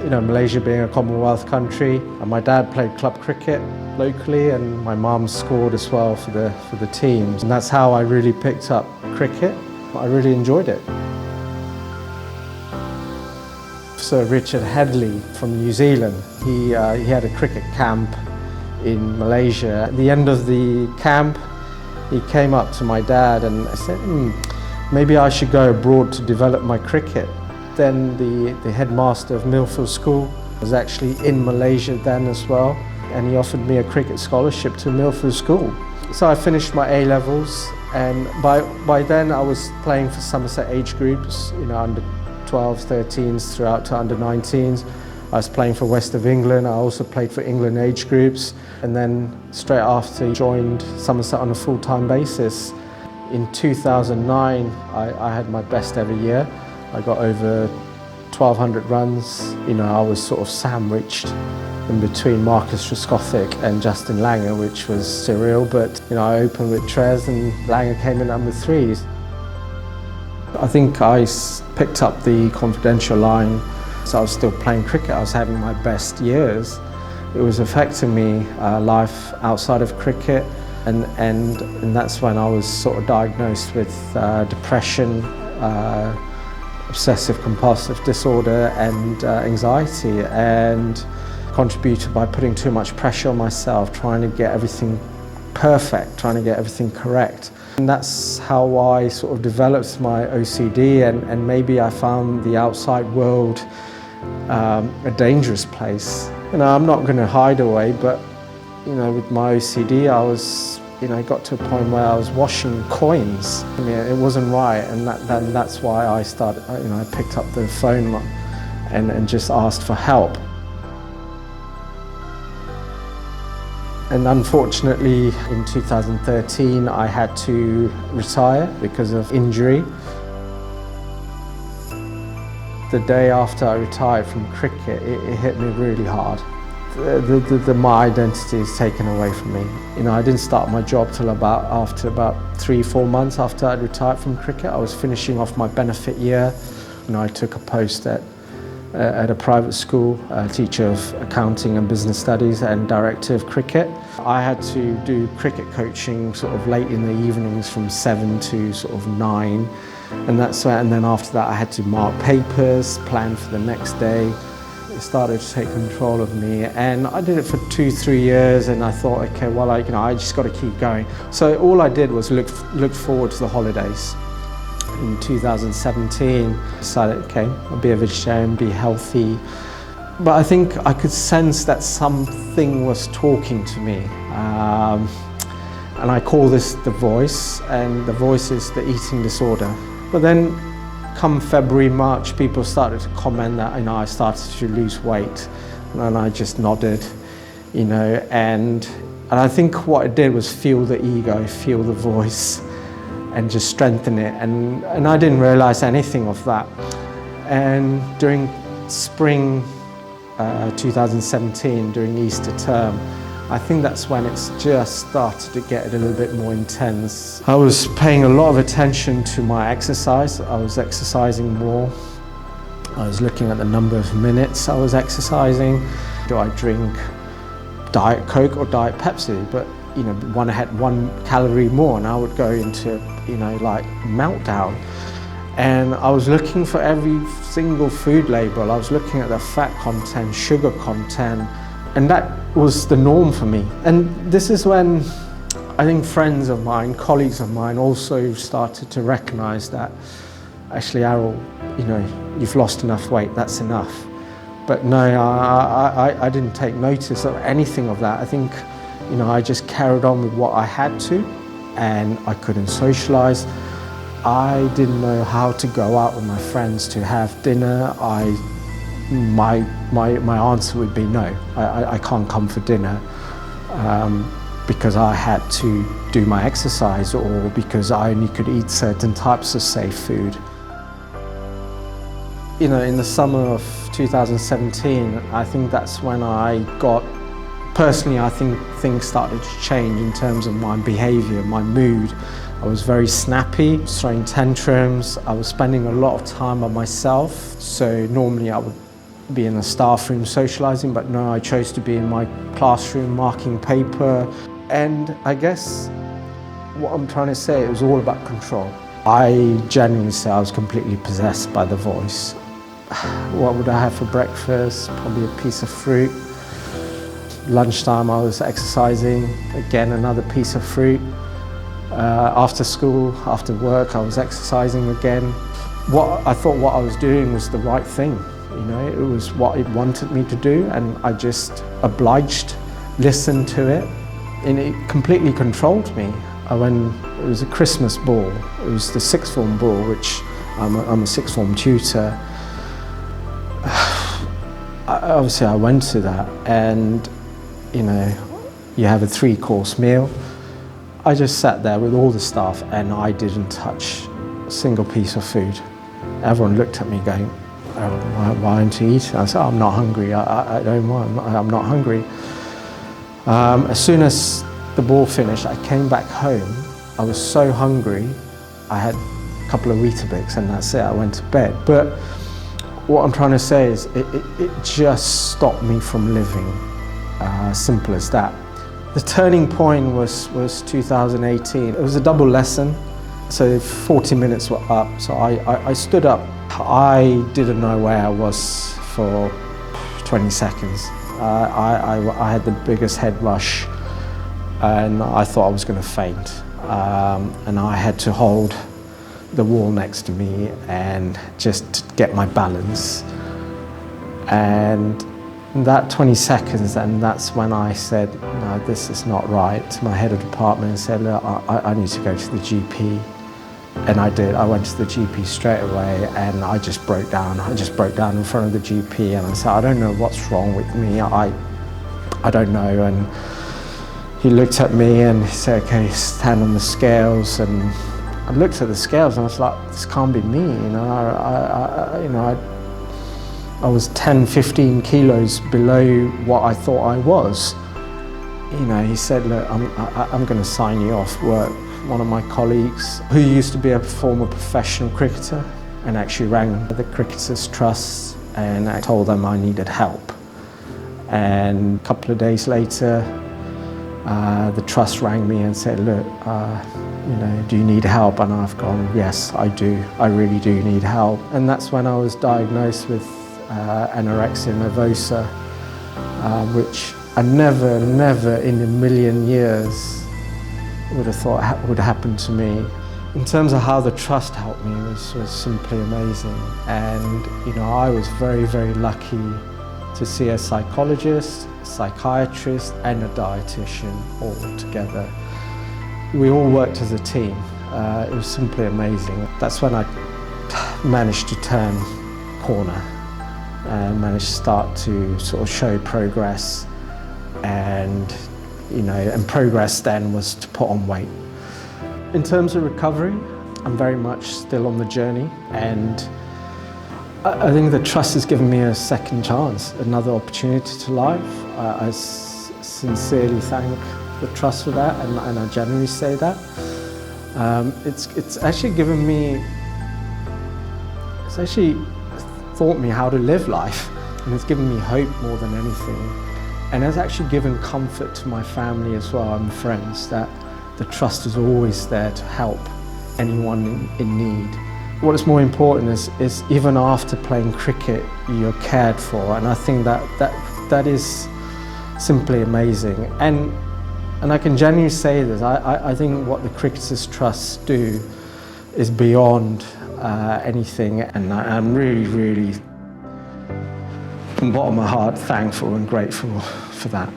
Malaysia being a Commonwealth country, and my dad played club cricket locally, and my mum scored as well for the teams. And that's how I really picked up cricket. I really enjoyed it. Sir Richard Headley from New Zealand, he had a cricket camp in Malaysia. At the end of the camp, he came up to my dad and said, maybe I should go abroad to develop my cricket. Then the headmaster of Millfield School was actually in Malaysia then as well, and he offered me a cricket scholarship to Millfield School. So I finished my A-levels, and by then I was playing for Somerset age groups, under 12s, 13s, throughout to under 19s. I was playing for West of England. I also played for England age groups, and then straight after joined Somerset on a full-time basis. In 2009, I had my best ever year. I got over 1,200 runs. I was sort of sandwiched in between Marcus Trescothick and Justin Langer, which was surreal, but I opened with Trez and Langer came in number 3. I think I picked up the confidential line, so I was still playing cricket. I was having my best years. It was affecting me, life outside of cricket, and that's when I was sort of diagnosed with depression, obsessive compulsive disorder and anxiety, and contributed by putting too much pressure on myself, trying to get everything perfect, trying to get everything correct. And that's how I sort of developed my OCD, and maybe I found the outside world a dangerous place. I'm not going to hide away, but with my OCD I was got to a point where I was washing coins. It wasn't right, and that's why I started, I picked up the phone and just asked for help. And unfortunately, in 2013, I had to retire because of injury. The day after I retired from cricket, it hit me really hard. My identity is taken away from me. I didn't start my job till after about 3-4 months after I'd retired from cricket. I was finishing off my benefit year. I took a post at a private school, teacher of accounting and business studies and director of cricket. I had to do cricket coaching sort of late in the evenings from 7 to sort of 9. And then after that I had to mark papers, plan for the next day. It started to take control of me, and I did it for 2-3 years, and I thought, okay, well, I just got to keep going. So all I did was look forward to the holidays. In 2017, I decided, okay, I'll be a vegetarian, be healthy. But I think I could sense that something was talking to me. And I call this the voice, and the voice is the eating disorder. But then come February, March, people started to comment that I started to lose weight, and I just nodded, and I think what it did was fuel the ego, fuel the voice, and just strengthen it. And I didn't realize anything of that. And during spring 2017, during Easter term, I think that's when it's just started to get a little bit more intense. I was paying a lot of attention to my exercise. I was exercising more. I was looking at the number of minutes I was exercising. Do I drink Diet Coke or Diet Pepsi? But one had 1 calorie more, and I would go into like meltdown. And I was looking for every single food label. I was looking at the fat content, sugar content, and that was the norm for me. And this is when I think friends of mine, colleagues of mine also started to recognize that, actually, Arul, you've lost enough weight, that's enough. But no, I didn't take notice of anything of that. I think, I just carried on with what I had to, and I couldn't socialize. I didn't know how to go out with my friends to have dinner. My answer would be no, I can't come for dinner because I had to do my exercise, or because I only could eat certain types of safe food. In the summer of 2017, I think that's when personally, I think things started to change in terms of my behavior, my mood. I was very snappy, throwing tantrums. I was spending a lot of time by myself. So normally I would be in the staff room socialising, but no, I chose to be in my classroom marking paper. And I guess what I'm trying to say, it was all about control. I genuinely say I was completely possessed by the voice. What would I have for breakfast? Probably a piece of fruit. Lunchtime I was exercising, again another piece of fruit. After school, after work, I was exercising again. I thought what I was doing was the right thing. You know, it was what it wanted me to do, and I just obliged, listened to it, and it completely controlled me. It was a Christmas ball. It was the sixth form ball, which I'm a sixth form tutor. Obviously I went to that, and you know, you have a 3-course meal. I just sat there with all the staff and I didn't touch a single piece of food. Everyone looked at me going, why don't you eat? I said, I'm not hungry, I don't want, I'm not hungry. As soon as the ball finished, I came back home. I was so hungry, I had a couple of Weetabix and that's it, I went to bed. But what I'm trying to say is it just stopped me from living, simple as that. The turning point was 2018. It was a double lesson, so 40 minutes were up, so I stood up. I didn't know where I was for 20 seconds. I had the biggest head rush and I thought I was going to faint. And I had to hold the wall next to me and just get my balance. And that 20 seconds, and that's when I said, no, this is not right, to my head of department, and said, look, I need to go to the GP. And I did. I went to the GP straight away and I just broke down. I just broke down in front of the GP and I said, I don't know what's wrong with me. I don't know. And he looked at me and he said, okay, stand on the scales. And I looked at the scales and I was like, this can't be me. You know, I was 10, 15 kilos below what I thought I was. You know, he said, look, I'm going to sign you off work. One of my colleagues, who used to be a former professional cricketer, and actually rang the Cricketers' Trust and I told them I needed help. And a couple of days later, the trust rang me and said, look, you know, do you need help? And I've gone, yes, I do. I really do need help. And that's when I was diagnosed with anorexia nervosa, which I never in a million years would have thought would happen to me. In terms of how the trust helped me was simply amazing. And you know, I was very, very lucky to see a psychologist, psychiatrist and a dietitian all together. We all worked as a team. It was simply amazing. That's when I managed to turn corner and managed to start to sort of show progress. And you know, and progress then was to put on weight. In terms of recovery, I'm very much still on the journey, and I think the trust has given me a second chance, another opportunity to life. I sincerely thank the trust for that, and I genuinely say that. It's actually given me, it's actually taught me how to live life, and it's given me hope more than anything. And it's actually given comfort to my family as well and friends that the trust is always there to help anyone in need. What is more important is even after playing cricket, you're cared for, and I think that is simply amazing. And I can genuinely say this, I think what the Cricketers' Trust do is beyond anything, and I'm really from the bottom of my heart, thankful and grateful for that.